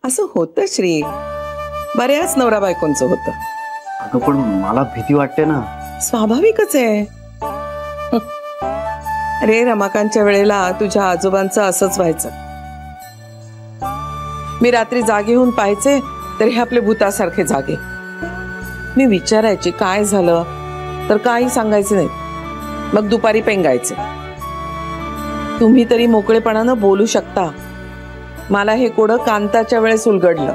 असं होतं श्री, बऱ्याच नवरा बायकोंचं होतं. अगं पण मला भीती वाटते ना. स्वाभाविकच आहे. अरे रमाकांतच्या वेळेला तुझ्या आजोबांचं असंच व्हायचं. मी रात्री जागे होऊन पाहायचे तर हे आपले भूतासारखे जागे. मी विचारायचे काय झालं तर काही सांगायचे नाही. मग दुपारी पेंगायचे. तुम्ही तरी मोकळेपणानं बोलू शकता, मला हे कोडं कांताच्या वेळेस उलगडलं.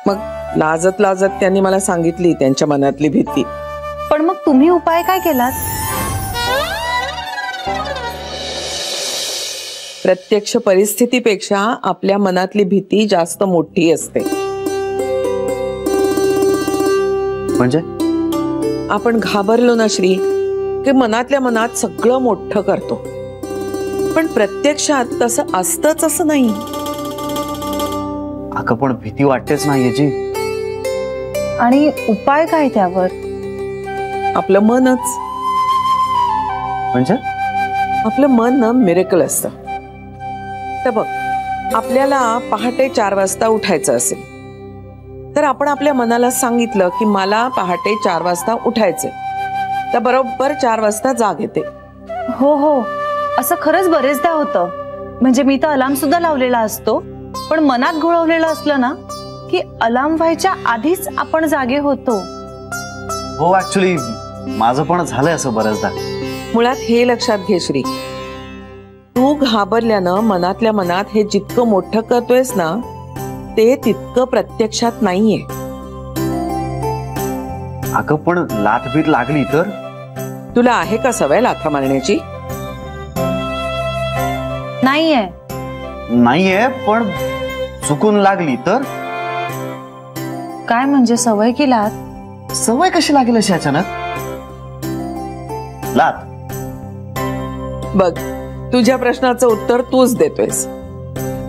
मग लाजत लाजत त्यांनी मला सांगितली त्यांच्या मनातली भीती. पण मग तुम्ही उपाय काय केलात? प्रत्यक्ष परिस्थितीपेक्षा आपल्या मनातली भीती जास्त मोठी असते. म्हणजे आपण घाबरलो ना श्री की मनातल्या मनात सगळं मोठं करतो, पण प्रत्यक्षात तसं असतंच असं नाही. अगं पण भीती वाटतेच ना याची. आणि उपाय काय त्यावर? आपलं मनच. म्हणजे आपलं मन ना मिरेकल असतं. तर बघ, आपल्याला पहाटे 4 वाजता उठायचं असेल तर आपण आपल्या मनाला सांगितलं की मला पहाटे 4 वाजता उठायचे, तर बरोबर 4 वाजता जाग येते. हो हो, असं खरंच बरेचदा होतं. म्हणजे मी तर अलार्म सुद्धा लावलेला असतो, पण मनात घोळवलेलं असलं ना की अलार्म व्हायच्या आधीच आपण जागे होतो. हो, ऍक्च्युली माझं पण झालंय असं बऱ्याचदा. मुळात हे लक्षात घे श्री, तू घाबरल्यानं मनातल्या मनात हे जितकं मोठं करतोयस ना ते तितकं प्रत्यक्षात नाहीये. अगं पण लाथबीत लागली तर? तुला आहे का सवय लाथा मारण्याची? नाहीये. नाहीये, पण चुकून लागली तर? काय म्हणजे सवय की लाथ? सवय कशी लागेल अशी अचानक? लाथ. बघ, तुझ्या प्रश्नाचं उत्तर तूच देतोयस.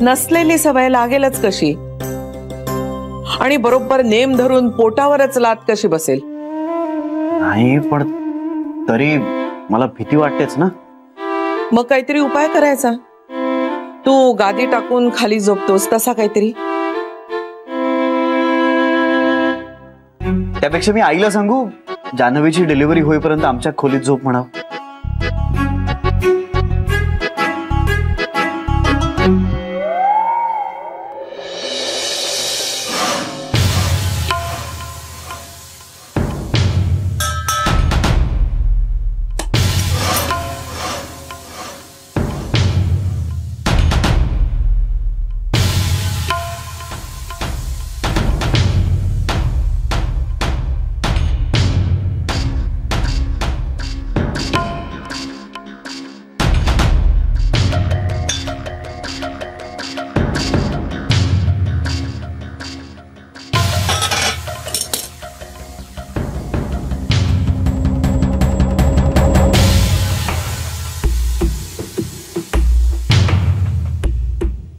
नसलेली सवय लागेलच कशी? आणि बरोबर नेम धरून पोटावरच लात कशी बसेल? नाही, पण तरी मला भीती वाटतेच ना. मग काहीतरी उपाय करायचा. तू गादी टाकून खाली झोपतोस तसा काहीतरी. त्यापेक्षा मी आईला सांगू, जान्हवीची डिलिव्हरी होईपर्यंत आमच्या खोलीत झोप म्हणाव.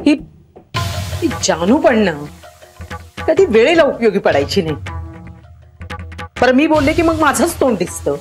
ही जानू पण ना कधी वेळेला उपयोगी पडायची नाही. पर मी बोलले की मग माझंच तोंड दिसतं.